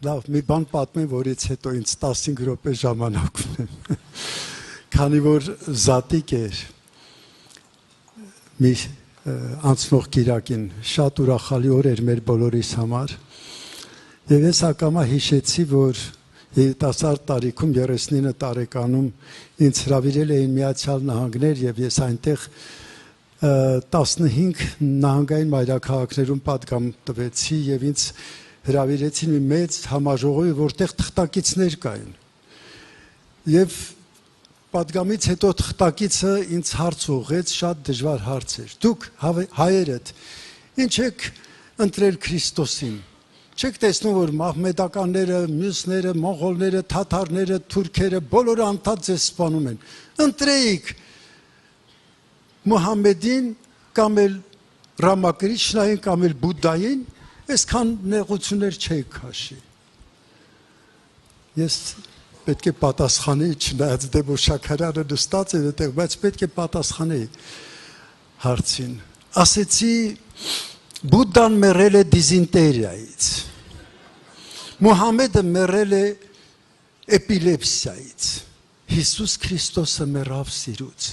Լավ, մի բան պատմեմ, որից հետո ինձ 15 րոպե ժամանակ ունեմ։ Քանի որ զատիկ էր մի անցնող կիրակին, շատ ուրախալի օր էր մեր բոլորիս համար։ Եվ ես ակամա հիշեցի, որ երիտասարդ տարիքում 39 տարեկանում ինձ հրավիրել էին Միացյալ Նահանգներ եւ ես այնտեղ 15 նահանգային մայրաքաղաքներում պատգամ տվեցի եւ ինձ հրավիրեցին մի մեծ համաժողովի, որտեղ թղթակիցներ կային։ Եվ պատգամից հետո թղթակիցը ինձ հարց ուղղեց, շատ դժվար հարց էր։ Դուք հայերդ ինչ եք ընտրել Քրիստոսին։ Չեք տեսնում, որ մահմեդականները, մյուսները, մոնղոլները, թաթարները, թուրքերը բոլորը անդադ ձեզ սպանում են։ Ընտրեիք Մուհամմեդին կամ էլ Ռամակրիշնային կամ էլ Բուդդային, այսքան նեղություններ չէի քաշի։ Ես պետք է պատասխանեի, չնայած դե որ Շաքարյանը նստած էր այդտեղ, բայց պետք է պատասխանեի հարցին։ Ասեցի Բուդդան մեռել է դիզինտերիայից։ Մուհամմեդը մեռել է էպիլեպսիայից։ Հիսուս Քրիստոսը մեռավ սիրուց։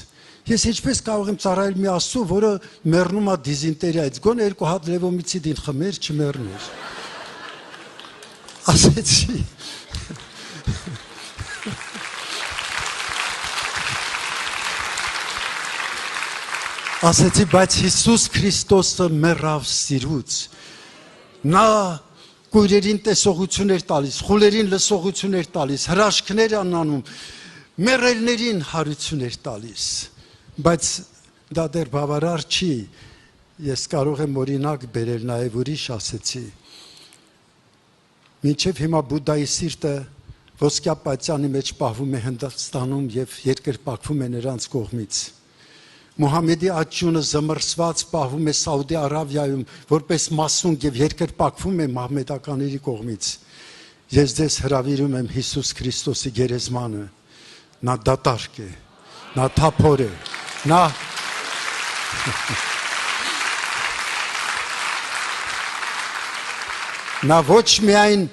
Ես ինչպես կարող եմ ծառայել մի Աստծո, որը մեռնում է դիզինտերիայից, գոնե 2 հատ լևոմիցիդին խմեր, չմեռներ։ Ասեցի։ Ասեցի, բայց Հիսուս Քրիստոսը մեռավ սիրուց։ Նա կույրերին տեսողություն էր տալիս, խուլերին լսողություն էր տալիս, հրաշքներ անանում, մեռելներին հարություն էր տալիս։ Բայց դա դեռ բավարար չի, ես կարող եմ օրինակ բերել նաև ուրիշ ասեցի։ Մինչև հիմա Բուդդայի սիրտը ոսկյա պատյանի մեջ պահվում է Հնդկաստանում եւ երկրպագվում է նրանց կողմից։ Մուհամմեդի աջունը զմռսված պահվում է Սաուդի Արաբիայում, որպես մասունք եւ երկրպագվում է մահմեդականների կողմից։ Ես ձեզ հրավիրում եմ Հիսուս Քրիստոսի գերեզմանը։ Նա դատարկ է, նա թափոր է, նա ոչ միայն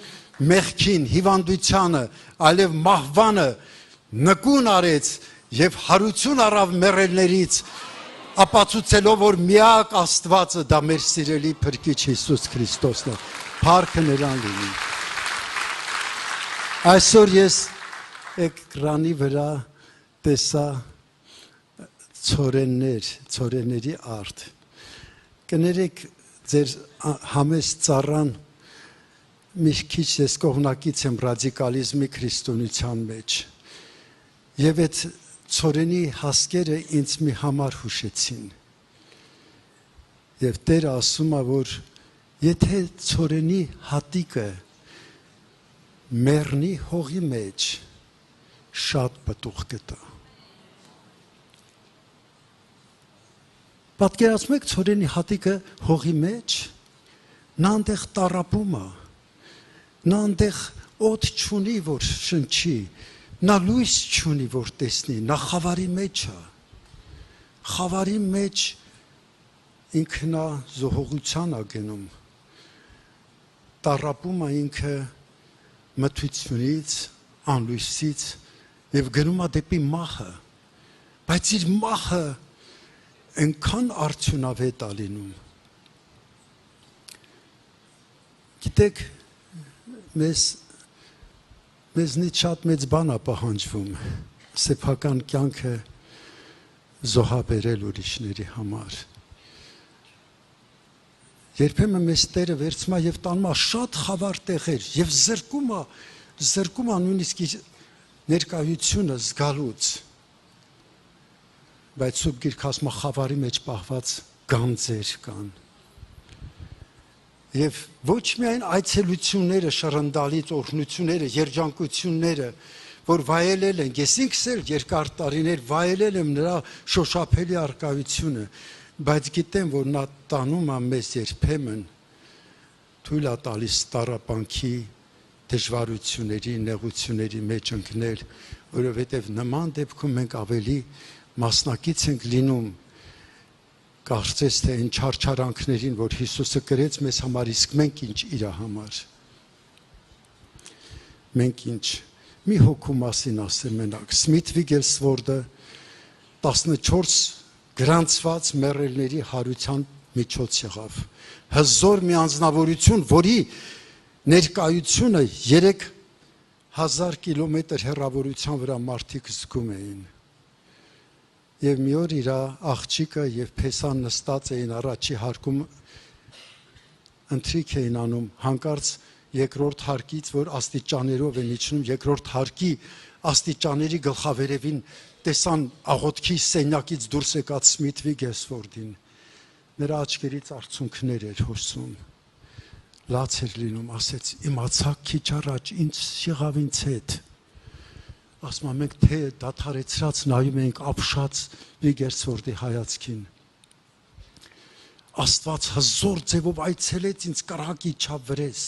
մեղքին, հիվանդությանը, այլև մահվանը նկուն արեց եւ հարություն առավ մեռելներից, ապացուցելով, որ միակ Աստվածը դա մեր սիրելի Փրկիչ Հիսուս Քրիստոսն է։ Փառքը նրան լինի։ Այսօր ես էկրանի վրա տեսա ցորենների արդ։ Կներեք ձեր համեստ ծառան մի քիչ ես կողմնակից եմ ռադիկալիզմի քրիստոնեության մեջ։ Եվ այդ ցորենի հասկերը ինձ մի համար հուշեցին։ Եվ Տերը ասում է, որ եթե ցորենի հատիկը մեռնի հողի մեջ, շատ պտուղ կտա։ Պատկերացնեք ցորենի հատիկը հողի մեջ, նա այնտեղ տառապում է, նա այնտեղ օդ չունի, որ շնչի, նա լույս չունի, որ տեսնի, նա խավարի մեջ է։ Խավարի մեջ ինքն է զոհողության է գնում, տառապում է ինքը մթությունից, անլույսից եւ գնում է դեպի մահը, բայց իր մահը այնքան արդյունավետ է լինում։ Գիտեք, մեզնից շատ մեծ բան է պահանջվում սեփական կյանքը զոհաբերել ուրիշների համար։ Երբեմն մեզ Տերը վերցնում է եւ տանում է շատ խավար տեղեր եւ զրկում է նույնիսկ իր ներկայությունը զգալուց։ Բայց Սուրբ Գիրքը ասում է խավարի մեջ պահված գանձեր կան։ Եվ ոչ միայն այցելությունները, շռնդալից օրհնությունները, երջանկությունները, որ վայելել ենք, ես ինքս էլ երկար տարիներ վայելել եմ նրա շոշափելի առկայությունը, բայց գիտեմ, որ նա տանում է մեզ երբեմն թույլ է տալիս տառապանքի, դժվարությունների, նեղությունների մեջ ընկնել, որովհետև նման դեպքում մենք ավելի մասնակից ենք լինում կարծես թե այն չարչարանքներին, որ Հիսուսը կրեց մեզ համար, իսկ մենք ինչ իր համար։ մենք ինչ մի հոգու մասին ասեմ մենակ Սմիթ Վիգելսվորդը 14 գրանցված մեռելների հարության միջոց եղավ հզոր մի անձնավորություն որի ներկայությունը 3000 կիլոմետր հեռավորության վրա մարդիկ զգում էին եւ մի օր իր աղջիկը եւ փեսան նստած էին առաջի հարկում ընթրիք էին անում հանկարծ երկրորդ հարկից որ աստիճաներով են իջնում երկրորդ հարկի աստիճաների գլխավերևին տեսան աղոթքի սենյակից դուրս եկած Սմիթ Վիգելսվորդին նրա աչքերից արցունքներ էր հոսում լաց էր լինում ասեց իմացաք քիչ առաջ ինչ եղավ ինձ հետ ասում եմ մենք թե դադարեցրած նայում ենք ապշած Վիգելսվորդի հայացքին Աստված հզոր ձևով այցելեց ինձ կրակի չափ վրես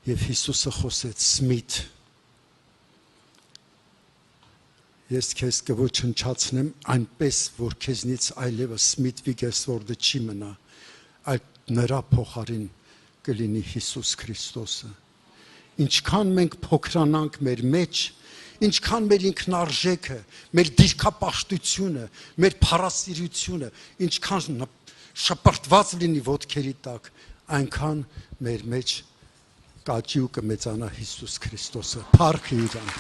եւ Հիսուսը խոսեց Սմիթ ես քեզ կոչնչացնեմ այնպես որ քեզնից այլևս Սմիթ Վիգելսվորդը չի մնա այլ նրա փոխարին կլինի Հիսուս Քրիստոսը ինչքան մենք փոքրանանք մեր մեջ ինչքան մեր ինքնարժեքը մեր դիրքապաշտությունը մեր փառասիրությունը ինչքան շպրտված լինի ոտքերի տակ այնքան մեր մեջ կաճի ու կմեծանա Հիսուս Քրիստոսը փառք իրան